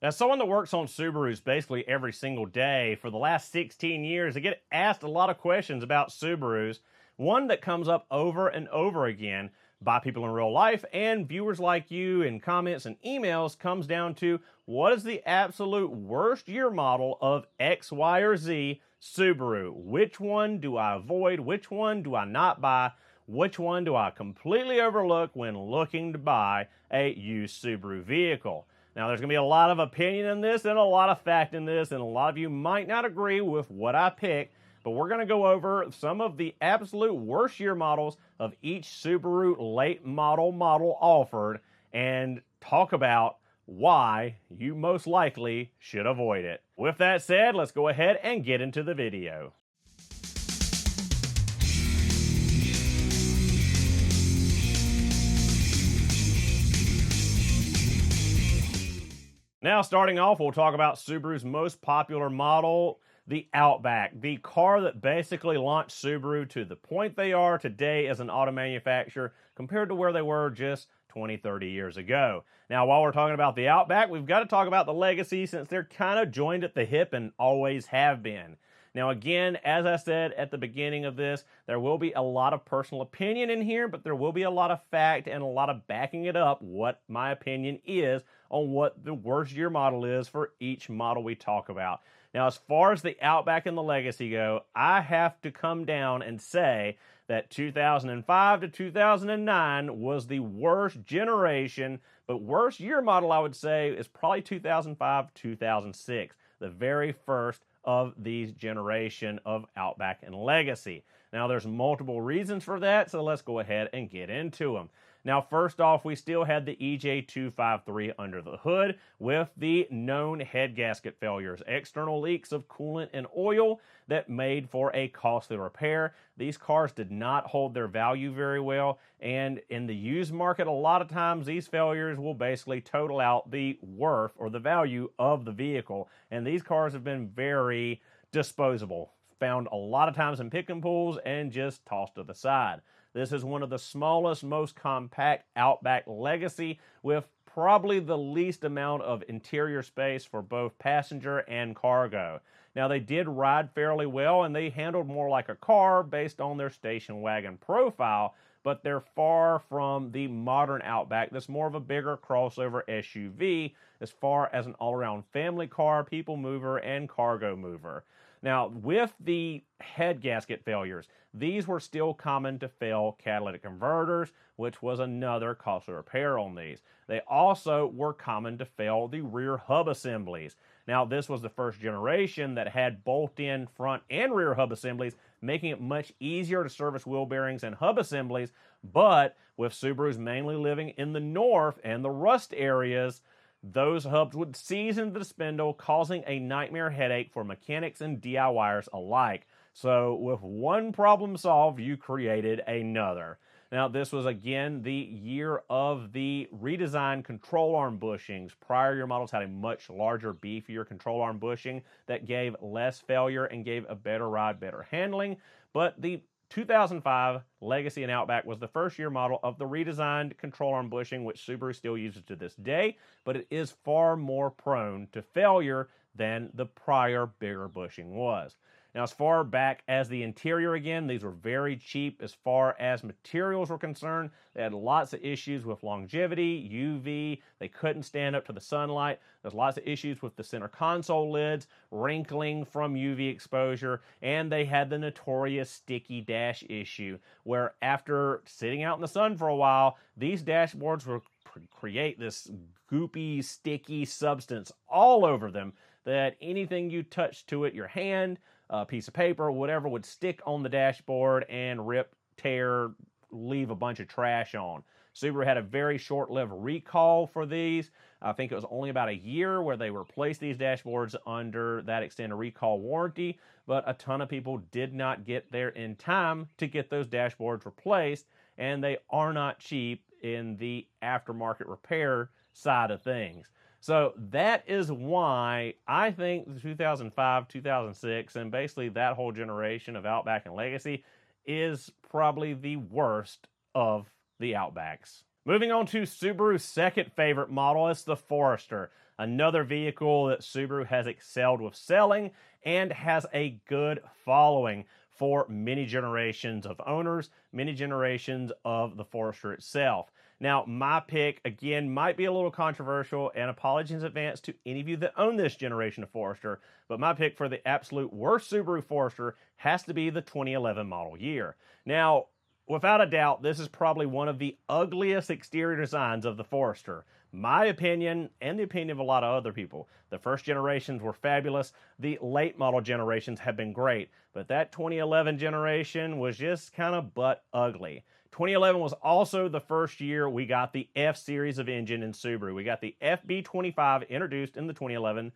As someone that works on Subarus basically every single day for the last 16 years, I get asked a lot of questions about Subarus. One that comes up over and over again by people in real life and viewers like you in comments and emails comes down to what is the absolute worst year model of X, Y, or Z Subaru? Which one do I avoid? Which one do I not buy? Which one do I completely overlook when looking to buy a used Subaru vehicle? Now, there's going to be a lot of opinion in this and a lot of fact in this, and a lot of you might not agree with what I pick, but we're going to go over some of the absolute worst year models of each Subaru late model offered and talk about why you most likely should avoid it. With that said, let's go ahead and get into the video. Now, starting off, we'll talk about Subaru's most popular model, the Outback, the car that basically launched Subaru to the point they are today as an auto manufacturer compared to where they were just 20, 30 years ago. Now, while we're talking about the Outback, we've got to talk about the Legacy since they're kind of joined at the hip and always have been. Now, again, as I said at the beginning of this, there will be a lot of personal opinion in here, but there will be a lot of fact and a lot of backing it up what my opinion is on what the worst year model is for each model we talk about. Now, as far as the Outback and the Legacy go, I have to come down and say that 2005 to 2009 was the worst generation, but worst year model I would say is probably 2005, 2006, the very first of these generation of Outback and Legacy. Now, there's multiple reasons for that, so let's go ahead and get into them. Now, first off, we still had the EJ253 under the hood with the known head gasket failures, external leaks of coolant and oil that made for a costly repair. These cars did not hold their value very well, and in the used market, a lot of times these failures will basically total out the worth or the value of the vehicle, and these cars have been very disposable, found a lot of times in pick-and pools and just tossed to the side. This is one of the smallest, most compact Outback Legacy with probably the least amount of interior space for both passenger and cargo. Now, they did ride fairly well and they handled more like a car based on their station wagon profile, but they're far from the modern Outback that's more of a bigger crossover SUV as far as an all-around family car, people mover, and cargo mover. Now, with the head gasket failures, these were still common to fail catalytic converters, which was another costly repair on these. They also were common to fail the rear hub assemblies. Now, this was the first generation that had bolt-in front and rear hub assemblies, making it much easier to service wheel bearings and hub assemblies, but with Subarus mainly living in the north and the rust areas, those hubs would seize into the spindle, causing a nightmare headache for mechanics and DIYers alike. So with one problem solved, you created another. Now, this was again the year of the redesigned control arm bushings. Prior year models had a much larger, beefier control arm bushing that gave less failure and gave a better ride, better handling. But the 2005 Legacy and Outback was the first year model of the redesigned control arm bushing, which Subaru still uses to this day, but it is far more prone to failure than the prior bigger bushing was. Now, as far back as the interior, again, these were very cheap as far as materials were concerned. They had lots of issues with longevity, UV. They couldn't stand up to the sunlight. There's lots of issues with the center console lids, wrinkling from UV exposure, and they had the notorious sticky dash issue, where after sitting out in the sun for a while, these dashboards would create this goopy, sticky substance all over them that anything you touched to it, your hand, a piece of paper, whatever, would stick on the dashboard and rip, tear, leave a bunch of trash on. Subaru had a very short-lived recall for these. I think it was only about a year where they replaced these dashboards under that extended recall warranty, but a ton of people did not get there in time to get those dashboards replaced, and they are not cheap in the aftermarket repair side of things. So that is why I think the 2005, 2006, and basically that whole generation of Outback and Legacy is probably the worst of the Outbacks. Moving on to Subaru's second favorite model, it's the Forester. Another vehicle that Subaru has excelled with selling and has a good following for many generations of owners, many generations of the Forester itself. Now, my pick, again, might be a little controversial, and apologies in advance to any of you that own this generation of Forester, but my pick for the absolute worst Subaru Forester has to be the 2011 model year. Now, without a doubt, this is probably one of the ugliest exterior designs of the Forester. My opinion, and the opinion of a lot of other people. The first generations were fabulous. The late model generations have been great. But that 2011 generation was just kind of butt ugly. 2011 was also the first year we got the F-Series of engine in Subaru. We got the FB25 introduced in the 2011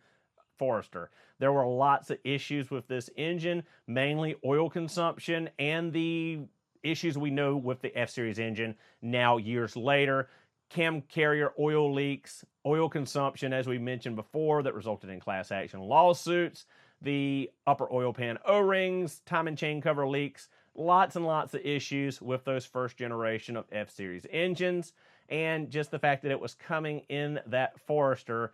Forester. There were lots of issues with this engine, mainly oil consumption and the issues we know with the F-Series engine now years later. Cam carrier oil leaks, oil consumption, as we mentioned before, that resulted in class action lawsuits, the upper oil pan O-rings, timing chain cover leaks, lots and lots of issues with those first generation of F-Series engines, and just the fact that it was coming in that Forester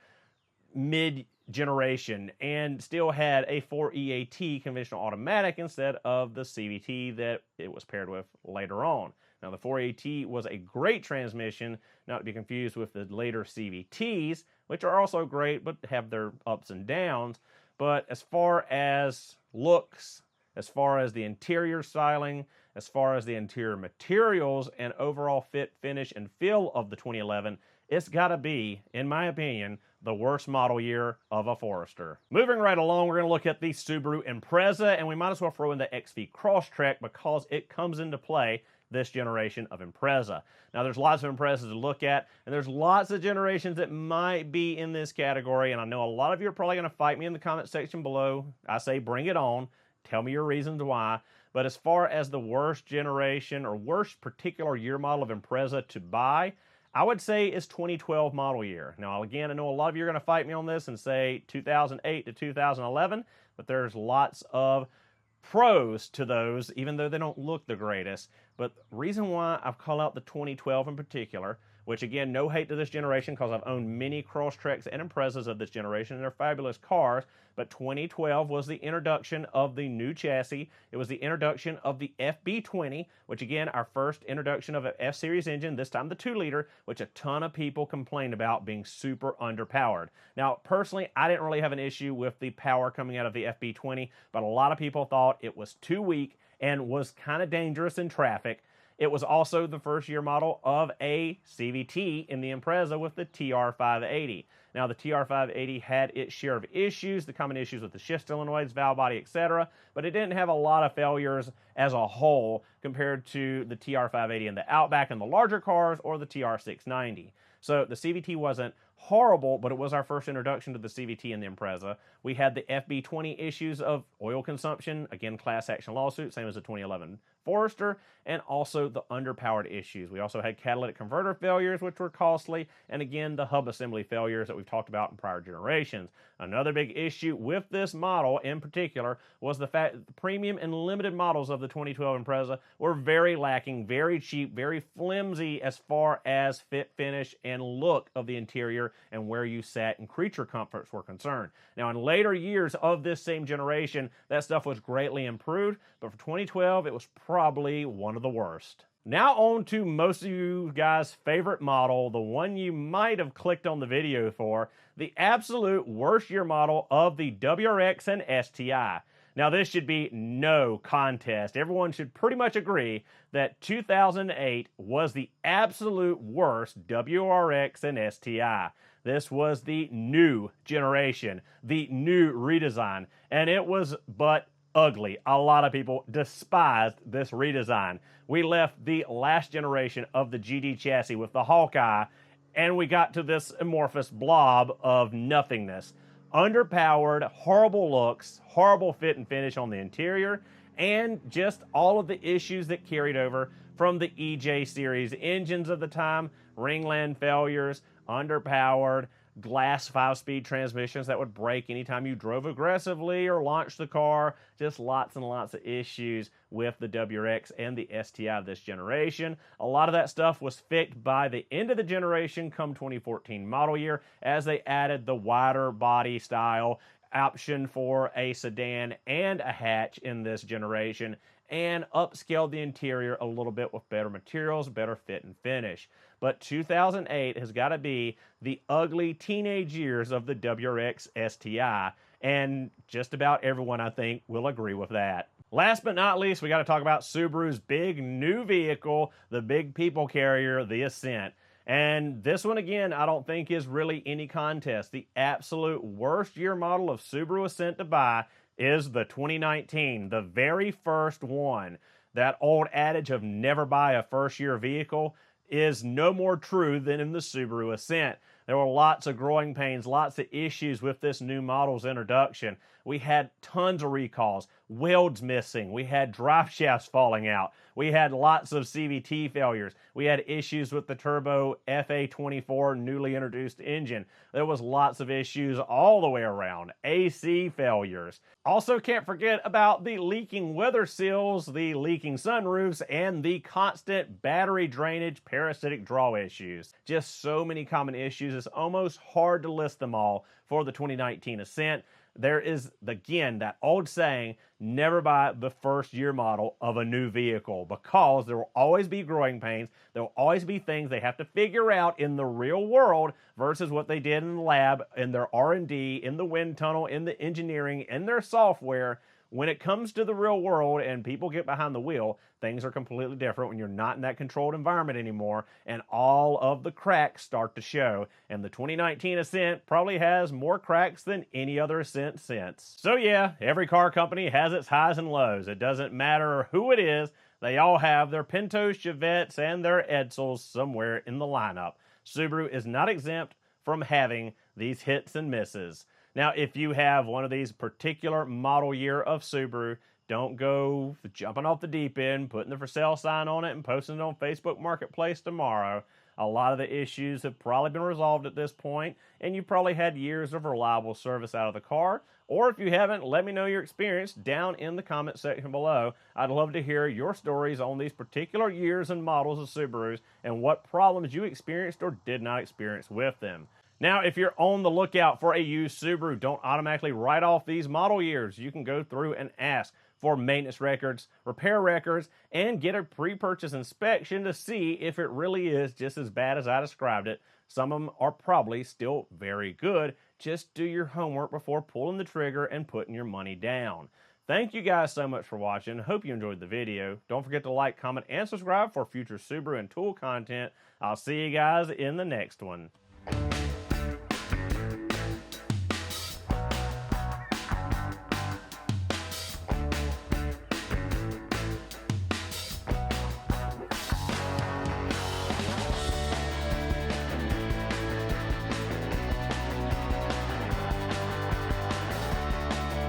mid-generation and still had a 4EAT conventional automatic instead of the CVT that it was paired with later on. Now, the 4AT was a great transmission, not to be confused with the later CVTs, which are also great, but have their ups and downs. But as far as looks, as far as the interior styling, as far as the interior materials and overall fit, finish, and feel of the 2011, it's got to be, in my opinion, the worst model year of a Forester. Moving right along, we're going to look at the Subaru Impreza, and we might as well throw in the XV Crosstrek because it comes into play this generation of Impreza. Now, there's lots of Imprezas to look at, and there's lots of generations that might be in this category, and I know a lot of you are probably going to fight me in the comment section below. I say bring it on. Tell me your reasons why. But as far as the worst generation or worst particular year model of Impreza to buy, I would say it's 2012 model year. Now, again, I know a lot of you are going to fight me on this and say 2008 to 2011, but there's lots of pros to those, even though they don't look the greatest. But the reason why I've called out the 2012 in particular, which again, no hate to this generation because I've owned many Crosstreks and Imprezas of this generation, and they're fabulous cars, but 2012 was the introduction of the new chassis. It was the introduction of the FB20, which again, our first introduction of an F-Series engine, this time the 2-liter, which a ton of people complained about being super underpowered. Now, personally, I didn't really have an issue with the power coming out of the FB20, but a lot of people thought it was too weak and was kind of dangerous in traffic. It was also the first year model of a CVT in the Impreza with the TR580. Now, the TR580 had its share of issues, the common issues with the shift solenoids, valve body, etc., but it didn't have a lot of failures as a whole compared to the TR580 in the Outback and the larger cars or the TR690. So the CVT wasn't horrible, but it was our first introduction to the CVT in the Impreza. We had the FB20 issues of oil consumption, again, class action lawsuit, same as the 2011 Forester, and also the underpowered issues. We also had catalytic converter failures, which were costly, and again, the hub assembly failures that we've talked about in prior generations. Another big issue with this model in particular was the fact that the premium and limited models of the 2012 Impreza were very lacking, very cheap, very flimsy as far as fit, finish, and look of the interior and where you sat and creature comforts were concerned. Now, in later years of this same generation, that stuff was greatly improved, but for 2012, it was probably one of the worst. Now on to most of you guys' favorite model, the one you might have clicked on the video for, the absolute worst year model of the WRX and STI. Now, this should be no contest. Everyone should pretty much agree that 2008 was the absolute worst WRX and STI. This was the new generation, the new redesign, and it was but ugly. A lot of people despised this redesign. We left the last generation of the GD chassis with the Hawkeye, and we got to this amorphous blob of nothingness. Underpowered, horrible looks, horrible fit and finish on the interior, and just all of the issues that carried over from the EJ series engines of the time, ringland failures, underpowered, glass 5-speed transmissions that would break anytime you drove aggressively or launched the car. Just lots and lots of issues with the WRX and the STI of this generation. A lot of that stuff was fixed by the end of the generation come 2014 model year, as they added the wider body style option for a sedan and a hatch in this generation, and upscaled the interior a little bit with better materials, better fit and finish. But 2008 has got to be the ugly teenage years of the WRX STI, and just about everyone, I think, will agree with that. Last but not least, we got to talk about Subaru's big new vehicle, the big people carrier, the Ascent. And this one, again, I don't think is really any contest. The absolute worst year model of Subaru Ascent to buy is the 2019, the very first one. That old adage of never buy a first-year vehicle is no more true than in the Subaru Ascent. There were lots of growing pains, lots of issues with this new model's introduction. We had tons of recalls, welds missing, we had drive shafts falling out, we had lots of CVT failures, we had issues with the turbo FA24 newly introduced engine. There was lots of issues all the way around, AC failures. Also, can't forget about the leaking weather seals, the leaking sunroofs, and the constant battery drainage parasitic draw issues. Just so many common issues, it's almost hard to list them all for the 2019 Ascent. There is, again, that old saying, never buy the first year model of a new vehicle, because there will always be growing pains. There will always be things they have to figure out in the real world versus what they did in the lab, in their R&D, in the wind tunnel, in the engineering, in their software. When it comes to the real world and people get behind the wheel, things are completely different when you're not in that controlled environment anymore, and all of the cracks start to show. And the 2019 Ascent probably has more cracks than any other Ascent since. So yeah, every car company has its highs and lows. It doesn't matter who it is, they all have their Pintos, Chevettes, and their Edsels somewhere in the lineup. Subaru is not exempt from having these hits and misses. Now, if you have one of these particular model year of Subaru, don't go jumping off the deep end, putting the for sale sign on it and posting it on Facebook Marketplace tomorrow. A lot of the issues have probably been resolved at this point, and you probably had years of reliable service out of the car. Or if you haven't, let me know your experience down in the comment section below. I'd love to hear your stories on these particular years and models of Subarus and what problems you experienced or did not experience with them. Now, if you're on the lookout for a used Subaru, don't automatically write off these model years. You can go through and ask for maintenance records, repair records, and get a pre-purchase inspection to see if it really is just as bad as I described it. Some of them are probably still very good. Just do your homework before pulling the trigger and putting your money down. Thank you guys so much for watching. Hope you enjoyed the video. Don't forget to like, comment, and subscribe for future Subaru and tool content. I'll see you guys in the next one.